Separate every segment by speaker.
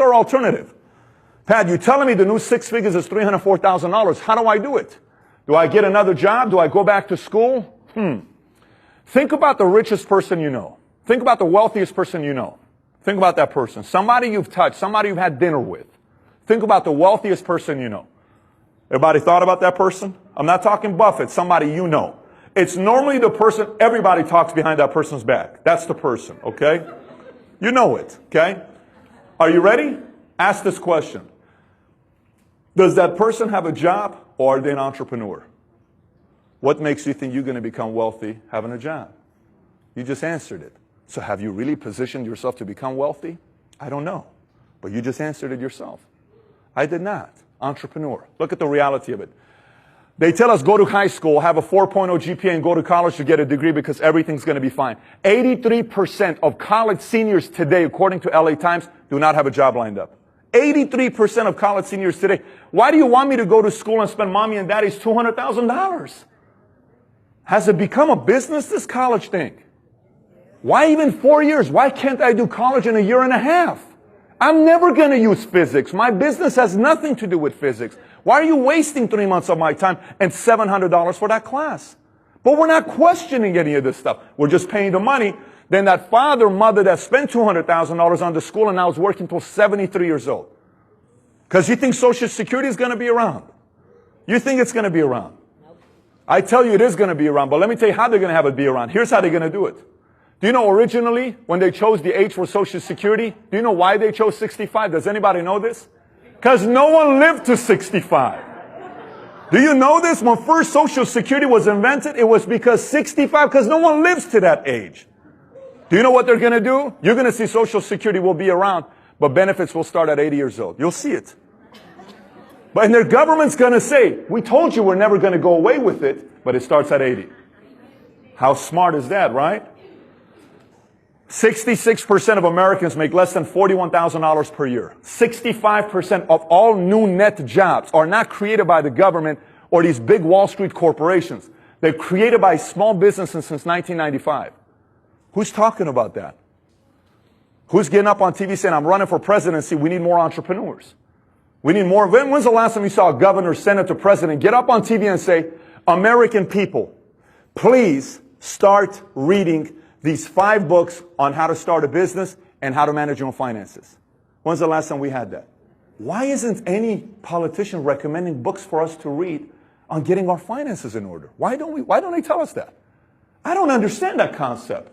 Speaker 1: our alternative? Pat, you're telling me the new six figures is $304,000. How do I do it? Do I get another job? Do I go back to school? Think about the richest person you know. Think about the wealthiest person you know. Think about that person. Somebody you've touched, somebody you've had dinner with. Think about the wealthiest person you know. Everybody thought about that person? I'm not talking Buffett, somebody you know. It's normally the person, everybody talks behind that person's back. That's the person, okay? You know it, okay? Are you ready? Ask this question. Does that person have a job or are they an entrepreneur? What makes you think you're going to become wealthy having a job? You just answered it. So have you really positioned yourself to become wealthy? I don't know. But you just answered it yourself. I did not. Entrepreneur. Look at the reality of it. They tell us go to high school, have a 4.0 GPA, and go to college to get a degree because everything's going to be fine. 83% of college seniors today, according to LA Times, do not have a job lined up. 83% of college seniors today. Why do you want me to go to school and spend mommy and daddy's $200,000? Has it become a business, this college thing? Why even 4 years? Why can't I do college in a year and a half? I'm never going to use physics. My business has nothing to do with physics. Why are you wasting 3 months of my time and $700 for that class? But we're not questioning any of this stuff. We're just paying the money. Then that father, mother that spent $200,000 on the school and now is working until 73 years old. Because you think Social Security is going to be around. You think it's going to be around. I tell you it is going to be around, but let me tell you how they're going to have it be around. Here's how they're going to do it. Do you know originally when they chose the age for Social Security, do you know why they chose 65? Does anybody know this? Because no one lived to 65. Do you know this? When first Social Security was invented, it was because 65, because no one lives to that age. Do you know what they're going to do? You're going to see Social Security will be around, but benefits will start at 80 years old. You'll see it. But and their government's going to say, we told you we're never going to go away with it, but it starts at 80. How smart is that, right? 66% of Americans make less than $41,000 per year. 65% of all new net jobs are not created by the government or these big Wall Street corporations. They're created by small businesses since 1995. Who's talking about that? Who's getting up on TV saying, I'm running for presidency, we need more entrepreneurs? We need more. When's the last time you saw a governor, senator, president get up on TV and say, American people, please start reading these 5 books on how to start a business and how to manage your own finances? When's the last time we had that? Why isn't any politician recommending books for us to read on getting our finances in order? Why don't they tell us that? I don't understand that concept.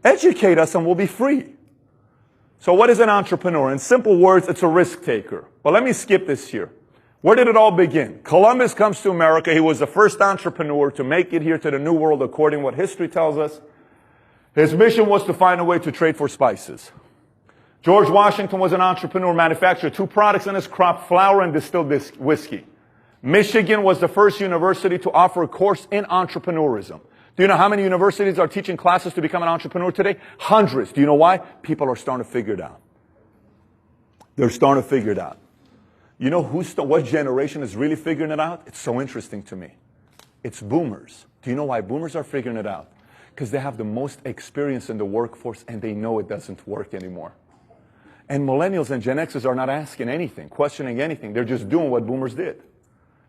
Speaker 1: Educate us and we'll be free. So what is an entrepreneur? In simple words, it's a risk taker. But let me skip this here. Where did it all begin? Columbus comes to America. He was the first entrepreneur to make it here to the New World, according to what history tells us. His mission was to find a way to trade for spices. George Washington was an entrepreneur, manufactured 2 products in his crop, flour and distilled whiskey. Michigan was the first university to offer a course in entrepreneurism. Do you know how many universities are teaching classes to become an entrepreneur today? Hundreds. Do you know why? People are starting to figure it out. They're starting to figure it out. You know what generation is really figuring it out? It's so interesting to me. It's boomers. Do you know why boomers are figuring it out? Because they have the most experience in the workforce and they know it doesn't work anymore. And millennials and Gen Xers are not asking anything, questioning anything. They're just doing what boomers did.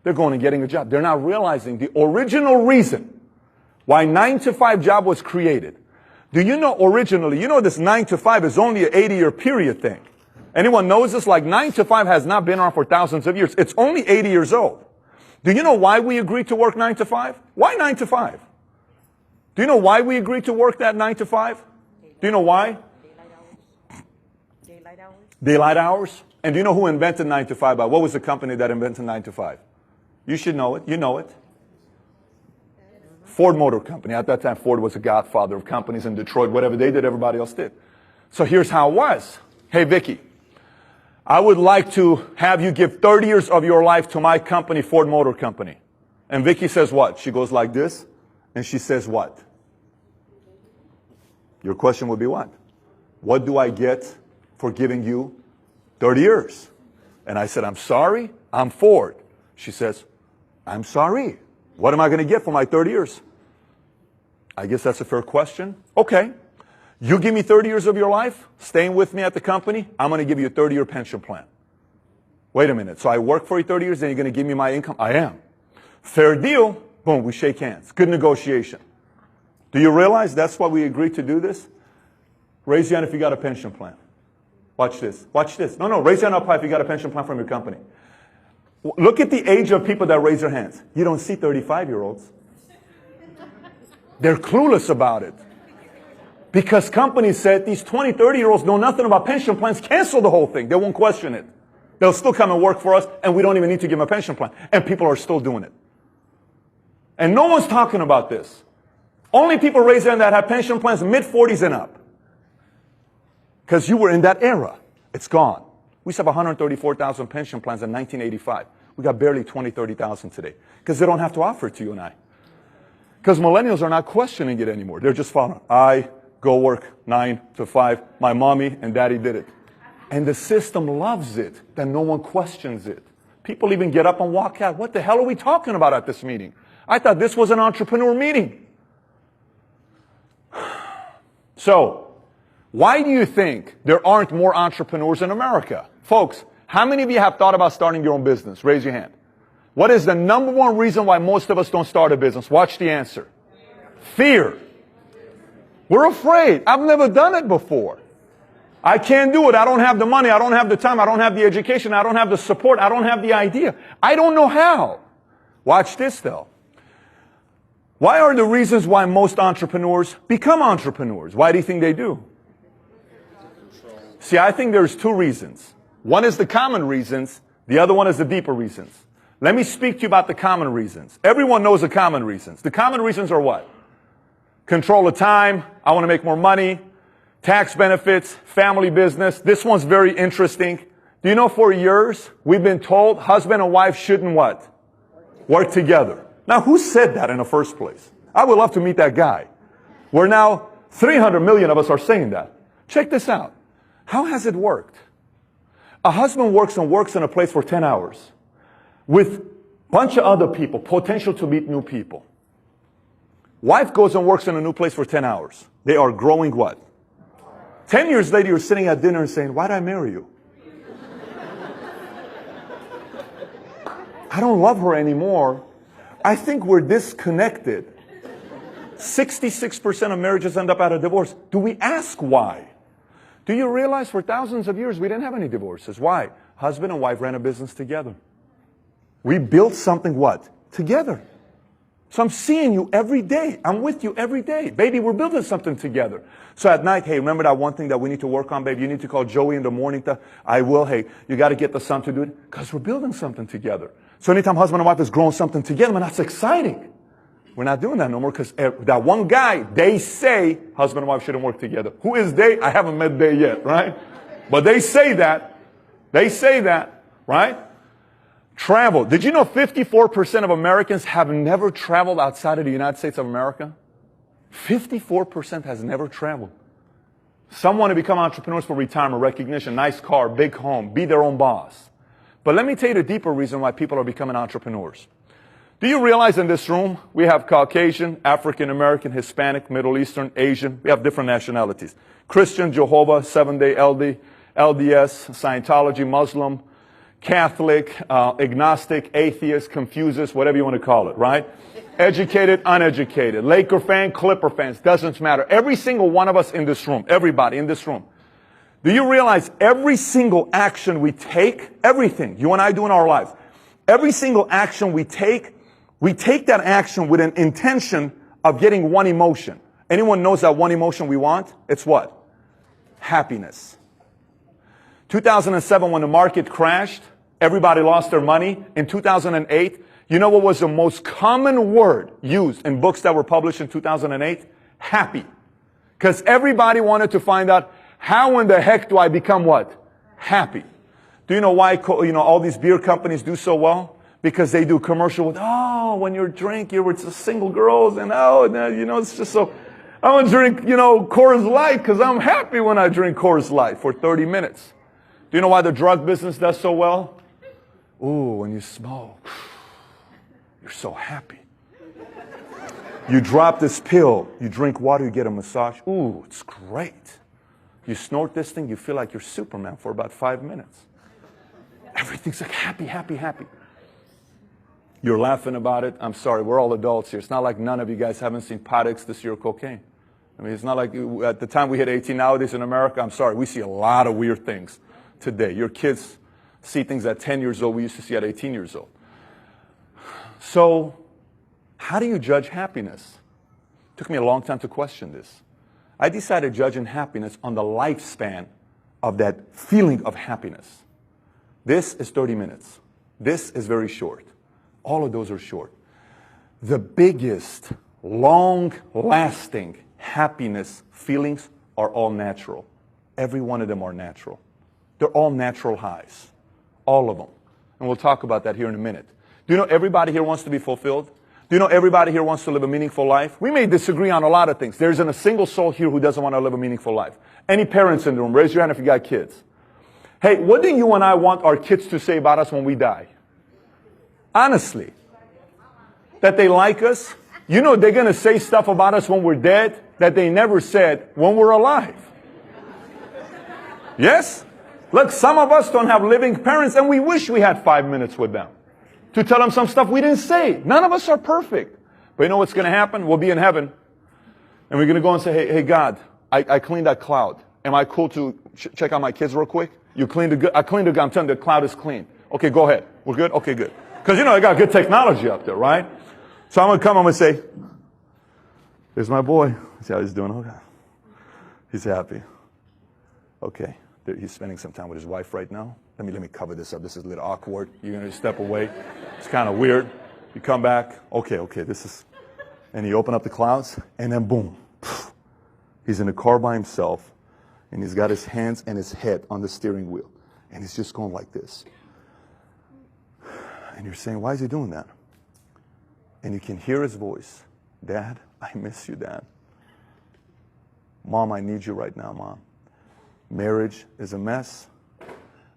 Speaker 1: They're going and getting a job. They're not realizing the original reason why 9-to-5 job was created. Do you know originally, this 9-to-5 is only an 80-year period thing. Anyone knows this? Like 9-to-5 has not been around for thousands of years. It's only 80 years old. Do you know why we agreed to work 9-to-5? Why 9-to-5? Do you know why we agreed to work that 9-to-5? Do you know why? Daylight hours. And do you know who invented 9-to-5? What was the company that invented 9-to-5? You should know it. You know it. Ford Motor Company. At that time, Ford was a godfather of companies in Detroit. Whatever they did, everybody else did. So here's how it was. Hey, Vicky, I would like to have you give 30 years of your life to my company, Ford Motor Company. And Vicky says what? She goes like this, and she says what? Your question would be what? What do I get for giving you 30 years? And I said, I'm sorry, I'm Ford. She says, I'm sorry. What am I going to get for my 30 years? I guess that's a fair question. Okay. You give me 30 years of your life, staying with me at the company, I'm going to give you a 30-year pension plan. Wait a minute. So I work for you 30 years, and you're going to give me my income? I am. Fair deal. Boom, we shake hands. Good negotiation. Do you realize that's why we agreed to do this? Raise your hand if you got a pension plan. Watch this. Watch this. No, raise your hand up high if you got a pension plan from your company. Look at the age of people that raise their hands. You don't see 35-year-olds. They're clueless about it. Because companies said these 20, 30-year-olds know nothing about pension plans, cancel the whole thing. They won't question it. They'll still come and work for us, and we don't even need to give them a pension plan. And people are still doing it. And no one's talking about this. Only people raise their hand that have pension plans mid-40s and up. Because you were in that era. It's gone. We used to have 134,000 pension plans in 1985. We got barely 20, 30,000 today. Because they don't have to offer it to you and I. Because millennials are not questioning it anymore. They're just following. I go work 9 to 5. My mommy and daddy did it. And the system loves it, that no one questions it. People even get up and walk out. What the hell are we talking about at this meeting? I thought this was an entrepreneur meeting. So, why do you think there aren't more entrepreneurs in America? Folks, how many of you have thought about starting your own business? Raise your hand. What is the number one reason why most of us don't start a business? Watch the answer. Fear. We're afraid. I've never done it before. I can't do it. I don't have the money. I don't have the time. I don't have the education. I don't have the support. I don't have the idea. I don't know how. Watch this though. Why are the reasons why most entrepreneurs become entrepreneurs? Why do you think they do? See, I think there's two reasons. One is the common reasons. The other one is the deeper reasons. Let me speak to you about the common reasons. Everyone knows the common reasons. The common reasons are what? Control of time. I want to make more money. Tax benefits. Family business. This one's very interesting. Do you know for years we've been told husband and wife shouldn't what? Work together. Now, who said that in the first place? I would love to meet that guy. We're now 300 million of us are saying that. Check this out. How has it worked? A husband works in a place for 10 hours with a bunch of other people, potential to meet new people. Wife goes and works in a new place for 10 hours. They are growing what? 10 years later, you're sitting at dinner and saying, why did I marry you? I don't love her anymore. I think we're disconnected. 66% of marriages end up out of divorce. Do we ask why? Do you realize for thousands of years we didn't have any divorces? Why? Husband and wife ran a business together. We built something what? Together. So I'm seeing you every day. I'm with you every day. Baby, we're building something together. So at night, hey, remember that one thing that we need to work on, baby? You need to call Joey in the morning. I will. Hey, you got to get the son to do it. Because we're building something together. So anytime husband and wife is growing something together, man, that's exciting. We're not doing that no more because that one guy, they say husband and wife shouldn't work together. Who is they? I haven't met they yet, right? But they say that. They say that, right? Travel. Did you know 54% of Americans have never traveled outside of the United States of America? 54% has never traveled. Some want to become entrepreneurs for retirement, recognition, nice car, big home, be their own boss. But let me tell you the deeper reason why people are becoming entrepreneurs. Do you realize in this room, we have Caucasian, African American, Hispanic, Middle Eastern, Asian. We have different nationalities. Christian, Jehovah, Seventh-day LDS, Scientology, Muslim, Catholic, agnostic, atheist, Confucius, whatever you want to call it, right? Educated, uneducated, Laker fan, Clipper fans, doesn't matter. Every single one of us in this room, everybody in this room. Do you realize every single action we take, everything you and I do in our lives, every single action we take that action with an intention of getting one emotion. Anyone knows that one emotion we want? It's what? Happiness. 2007, when the market crashed, everybody lost their money. In 2008, you know what was the most common word used in books that were published in 2008? Happy. Because everybody wanted to find out, how in the heck do I become what? Happy. Do you know why, all these beer companies do so well? Because they do commercial with, when you're drinking, you're with single girls, and it's just so, I want to drink, Coors Light because I'm happy when I drink Coors Light for 30 minutes. Do you know why the drug business does so well? Ooh, when you smoke, you're so happy. You drop this pill, you drink water, you get a massage. Ooh, it's great. You snort this thing, you feel like you're Superman for about 5 minutes. Everything's like happy, happy, happy. You're laughing about it. I'm sorry, we're all adults here. It's not like none of you guys haven't seen pot ecstasy or cocaine. I mean, it's not like at the time we hit 18 nowadays in America, I'm sorry, we see a lot of weird things today. Your kids see things at 10 years old we used to see at 18 years old. So, how do you judge happiness? It took me a long time to question this. I decided judging happiness on the lifespan of that feeling of happiness. This is 30 minutes. This is very short. All of those are short. The biggest, long-lasting happiness feelings are all natural. Every one of them are natural. They're all natural highs. All of them. And we'll talk about that here in a minute. Do you know everybody here wants to be fulfilled? Do you know everybody here wants to live a meaningful life? We may disagree on a lot of things. There isn't a single soul here who doesn't want to live a meaningful life. Any parents in the room, raise your hand if you got kids. Hey, what do you and I want our kids to say about us when we die? Honestly. That they like us? You know they're going to say stuff about us when we're dead that they never said when we're alive. Yes? Look, some of us don't have living parents and we wish we had 5 minutes with them to tell them some stuff we didn't say. None of us are perfect. But you know what's going to happen? We'll be in heaven. And we're going to go and say, hey God, I cleaned that cloud. Am I cool to check out my kids real quick? You cleaned the good. I cleaned the good. I'm telling you, the cloud is clean. Okay, go ahead. We're good? Okay, good. Because, you know, they got good technology up there, right? So I'm going to come, I'm going to say, there's my boy. See how he's doing? Okay. He's happy. Okay. He's spending some time with his wife right now. Let me cover this up. This is a little awkward. You're going to step away. It's kind of weird. You come back. Okay, this is... And you open up the clouds, and then boom. He's in the car by himself, and he's got his hands and his head on the steering wheel. And he's just going like this. And you're saying, why is he doing that? And you can hear his voice. Dad, I miss you, Dad. Mom, I need you right now, Mom. Marriage is a mess.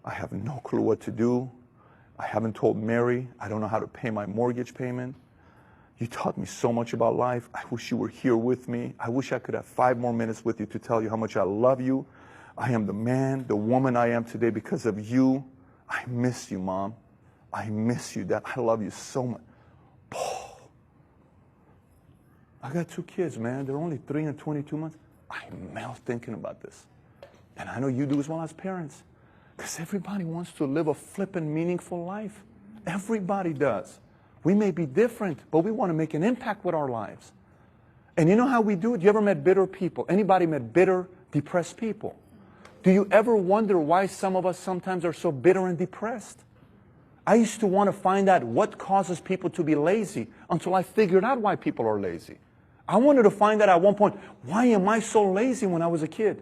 Speaker 1: I have no clue what to do. I haven't told Mary. I don't know how to pay my mortgage payment. You taught me so much about life. I wish you were here with me. I wish I could have 5 more minutes with you to tell you how much I love you. I am the man, the woman I am today because of you. I miss you, Mom. I miss you, Dad. I love you so much. Oh. I got 2 kids, man. They're only 3 and 22 months. I melt thinking about this. And I know you do as well as parents. Because everybody wants to live a flippin' meaningful life. Everybody does. We may be different, but we want to make an impact with our lives. And you know how we do it? You ever met bitter people? Anybody met bitter, depressed people? Do you ever wonder why some of us sometimes are so bitter and depressed? I used to want to find out what causes people to be lazy until I figured out why people are lazy. I wanted to find out at one point, why am I so lazy when I was a kid?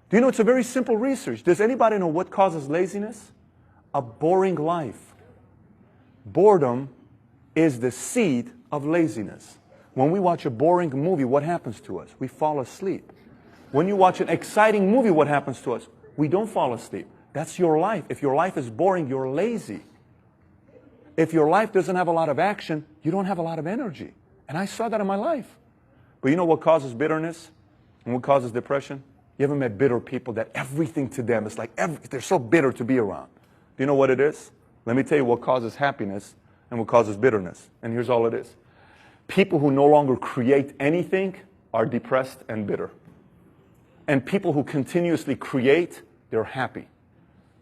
Speaker 1: Do you know, it's a very simple research. Does anybody know what causes laziness? A boring life. Boredom is the seed of laziness. When we watch a boring movie, what happens to us? We fall asleep. When you watch an exciting movie, what happens to us? We don't fall asleep. That's your life. If your life is boring, you're lazy. If your life doesn't have a lot of action, you don't have a lot of energy. And I saw that in my life. But you know what causes bitterness and what causes depression? You ever met bitter people that everything to them is like, they're so bitter to be around? Do you know what it is? Let me tell you what causes happiness and what causes bitterness. And here's all it is. People who no longer create anything are depressed and bitter. And people who continuously create, they're happy.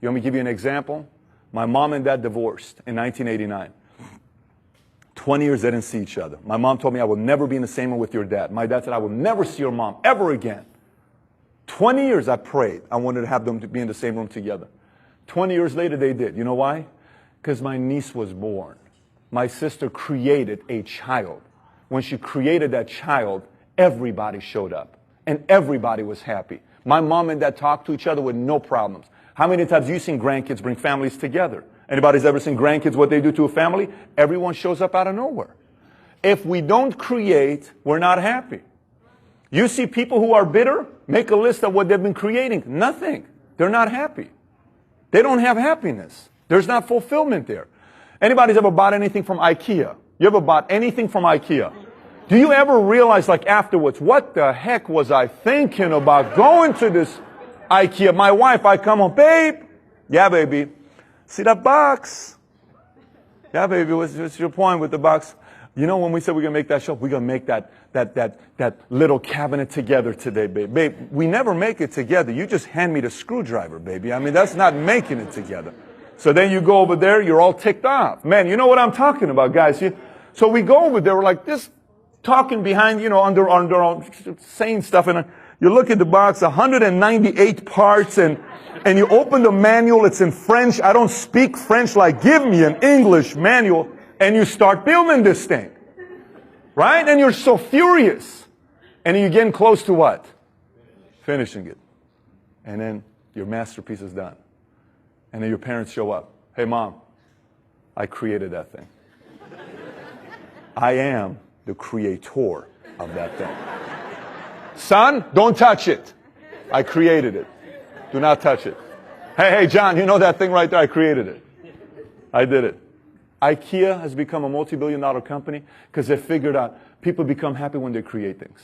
Speaker 1: You want me to give you an example? My mom and dad divorced in 1989. 20 years they didn't see each other. My mom told me, I will never be in the same room with your dad. My dad said, I will never see your mom ever again. 20 years I prayed. I wanted to have them to be in the same room together. 20 years later they did. You know why? Because my niece was born. My sister created a child. When she created that child, everybody showed up. And everybody was happy. My mom and dad talked to each other with no problems. How many times have you seen grandkids bring families together? Anybody's ever seen grandkids, what they do to a family? Everyone shows up out of nowhere. If we don't create, we're not happy. You see people who are bitter, make a list of what they've been creating. Nothing. They're not happy. They don't have happiness. There's not fulfillment there. Anybody's ever bought anything from IKEA? You ever bought anything from IKEA? Do you ever realize, like afterwards, what the heck was I thinking about going to this IKEA? My wife, I come home, babe. Yeah, baby. See that box? Yeah, baby. What's your point with the box? You know, when we said we're going to make that shelf, we're going to make that little cabinet together today, babe. Babe, we never make it together. You just hand me the screwdriver, baby. I mean, that's not making it together. So then you go over there, you're all ticked off. Man, you know what I'm talking about, guys. So we go over there, we're like this, talking behind, you know, under saying stuff. And you look at the box, 198 parts, and you open the manual, it's in French. I don't speak French, like give me an English manual. And you start building this thing. Right? And you're so furious. And you're getting close to what? Finishing it. And then your masterpiece is done. And then your parents show up. Hey, Mom, I created that thing. I am the creator of that thing. Son, don't touch it. I created it. Do not touch it. Hey, John, you know that thing right there? I created it. I did it. IKEA has become a multi-billion-dollar company because they figured out people become happy when they create things.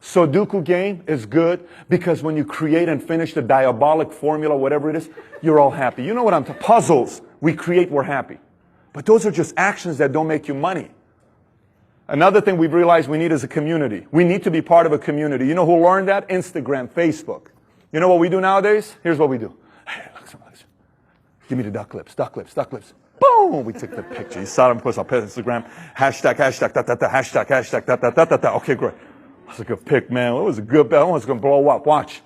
Speaker 1: Sudoku game is good because when you create and finish the diabolic formula, whatever it is, you're all happy. You know what I'm talking about? Puzzles, we create, we're happy. But those are just actions that don't make you money. Another thing we've realized we need is a community. We need to be part of a community. You know who learned that? Instagram, Facebook. You know what we do nowadays? Here's what we do. Hey, look, give me the duck lips. Boom! We took the picture. You saw them, of course, on Instagram. Hashtag, hashtag. Okay, great. That was a good pic, man. It was a good, that one's going to blow up. Watch.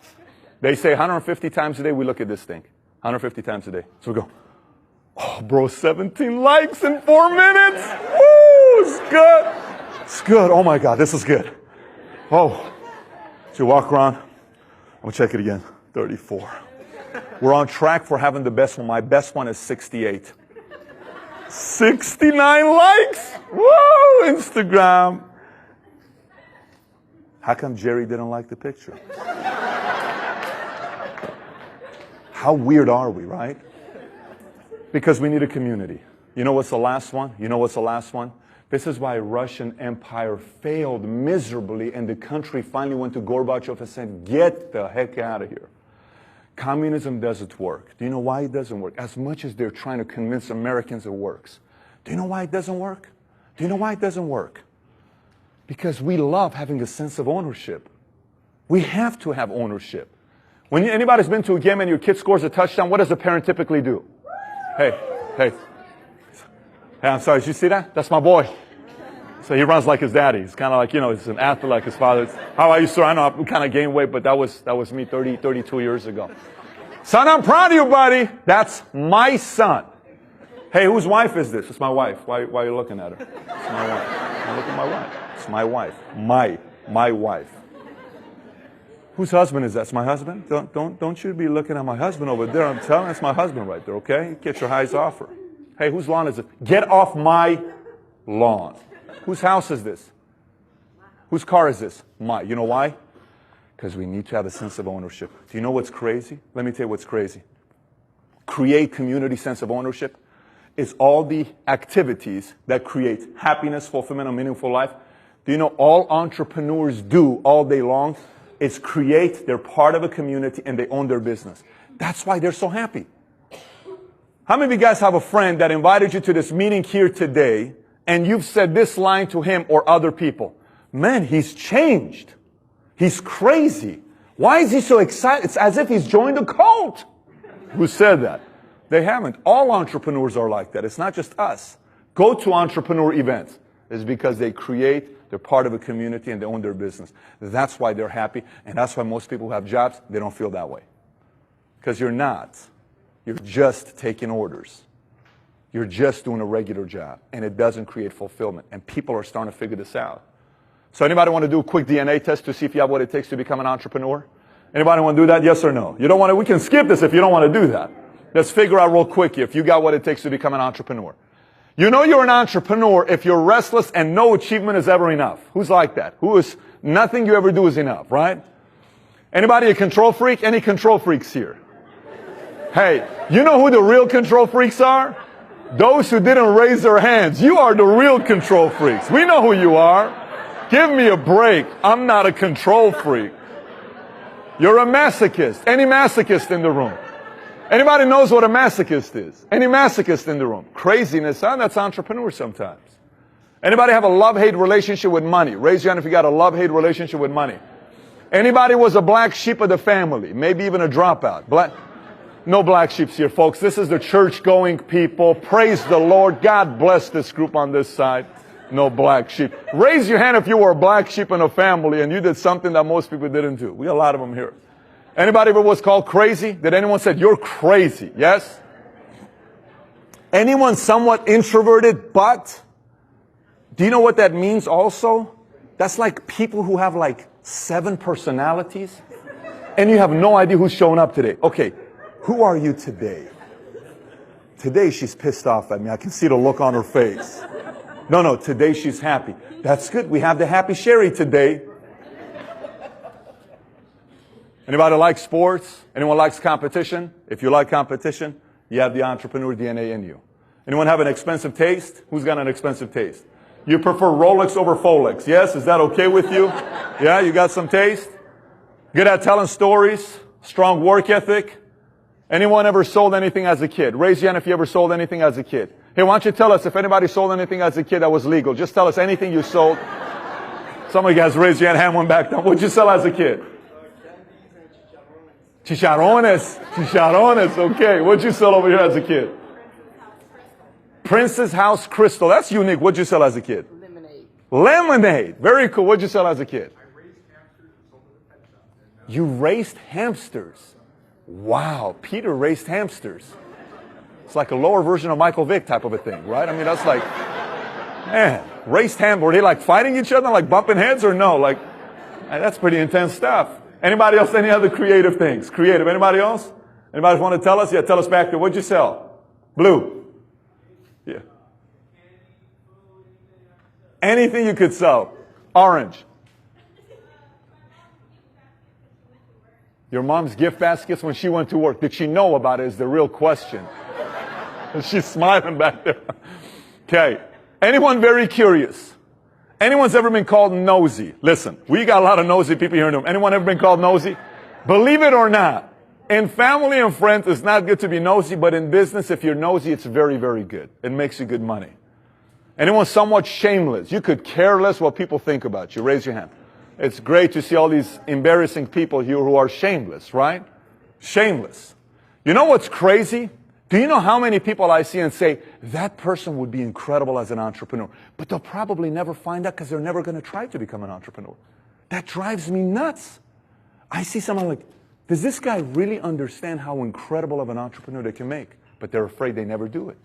Speaker 1: They say 150 times a day we look at this thing. 150 times a day. So we go, oh, bro, 17 likes in 4 minutes. Woo! It's good. It's good. Oh, my God, this is good. Oh. So you walk around. I'm going to check it again. 34. We're on track for having the best one. My best one is 68. 69 likes. Whoa, Instagram. How come Jerry didn't like the picture? How weird are we, right? Because we need a community. You know what's the last one? This is why Russian Empire failed miserably and the country finally went to Gorbachev and said, get the heck out of here. Communism doesn't work. Do you know why it doesn't work? As much as they're trying to convince Americans it works. Do you know why it doesn't work? Because we love having a sense of ownership. We have to have ownership. When anybody's been to a game and your kid scores a touchdown, what does a parent typically do? Hey, I'm sorry, did you see that? That's my boy. So he runs like his daddy. He's kind of like, you know, he's an athlete like his father. How are you, sir? I know I kind of gained weight, but that was me 32 years ago. Son, I'm proud of you, buddy. That's my son. Hey, whose wife is this? It's my wife. Why are you looking at her? It's my wife. Now look at my wife. It's my wife. My wife. Whose husband is that? It's my husband? Don't you be looking at my husband over there. I'm telling you, it's my husband right there, okay? Get your eyes off her. Hey, whose lawn is it? Get off my lawn. Whose house is this? Whose car is this? Mine. You know why? Because we need to have a sense of ownership. Do you know what's crazy? Let me tell you what's crazy. Create community sense of ownership. It's all the activities that create happiness, fulfillment, and meaningful life. Do you know all entrepreneurs do all day long? It's create, they're part of a community, and they own their business. That's why they're so happy. How many of you guys have a friend that invited you to this meeting here today, and you've said this line to him or other people? Man, he's changed. He's crazy. Why is he so excited? It's as if he's joined a cult. Who said that? They haven't. All entrepreneurs are like that. It's not just us. Go to entrepreneur events. It's because they create, they're part of a community, and they own their business. That's why they're happy, and that's why most people who have jobs, they don't feel that way. Because you're not. You're just taking orders. You're just doing a regular job, and it doesn't create fulfillment. And people are starting to figure this out. So anybody want to do a quick DNA test to see if you have what it takes to become an entrepreneur? Anybody want to do that? Yes or no? You don't want to? We can skip this if you don't want to do that. Let's figure out real quick if you got what it takes to become an entrepreneur. You know you're an entrepreneur if you're restless and no achievement is ever enough. Who's like that? Who is nothing you ever do is enough, right? Anybody a control freak? Any control freaks here? Hey, you know who the real control freaks are? Those who didn't raise their hands. You are the real control freaks. We know who you are. Give me a break. I'm not a control freak. You're a masochist. Any masochist in the room? Anybody knows what a masochist is? Any masochist in the room? Craziness, huh? That's entrepreneur sometimes. Anybody have a love-hate relationship with money? Raise your hand if you got a love-hate relationship with money. Anybody was a black sheep of the family? Maybe even a dropout? No black sheeps here, folks. This is the church-going people. Praise the Lord. God bless this group on this side. No black sheep. Raise your hand if you were a black sheep in a family and you did something that most people didn't do. We got a lot of them here. Anybody ever was called crazy? Did anyone say, you're crazy? Yes? Anyone somewhat introverted, but do you know what that means also? That's like people who have like 7 personalities and you have no idea who's showing up today. Okay, who are you today? Today she's pissed off at me. I can see the look on her face. No, today she's happy. That's good. We have the happy Sherry today. Anybody like sports? Anyone likes competition? If you like competition, you have the entrepreneur DNA in you. Anyone have an expensive taste? Who's got an expensive taste? You prefer Rolex over Folex? Yes? Is that okay with you? Yeah, you got some taste? Good at telling stories? Strong work ethic? Anyone ever sold anything as a kid? Raise your hand if you ever sold anything as a kid. Hey, why don't you tell us if anybody sold anything as a kid that was legal? Just tell us anything you sold. Some of you guys raised your hand one back down. What'd you sell as a kid? Chicharrones. Chicharrones, okay. What'd you sell over here as a kid? Princess House Crystal. That's unique. What'd you sell as a kid?
Speaker 2: Lemonade.
Speaker 1: Lemonade. Very cool. What'd you sell as a kid? I raised hamsters and sold them at the pet shop. You raised hamsters. Wow. Peter raised hamsters. It's like a lower version of Michael Vick type of a thing, right? I mean, that's like, man, raised hamsters. Were they like fighting each other, like bumping heads or no? Like, that's pretty intense stuff. Anybody else, any other creative things? Creative. Anybody else? Anybody want to tell us? Yeah, tell us back there. What'd you sell? Blue. Yeah. Anything you could sell. Orange. Your mom's gift baskets when she went to work. Did she know about it is the real question. She's smiling back there. Okay. Anyone very curious? Anyone's ever been called nosy? Listen, we got a lot of nosy people here in the room. Anyone ever been called nosy? Believe it or not, in family and friends, it's not good to be nosy, but in business, if you're nosy, it's very, very good. It makes you good money. Anyone somewhat shameless? You could care less what people think about you. Raise your hand. It's great to see all these embarrassing people here who are shameless, right? Shameless. You know what's crazy? Do you know how many people I see and say, that person would be incredible as an entrepreneur, but they'll probably never find out because they're never going to try to become an entrepreneur. That drives me nuts. I see someone like, does this guy really understand how incredible of an entrepreneur they can make? But they're afraid they never do it.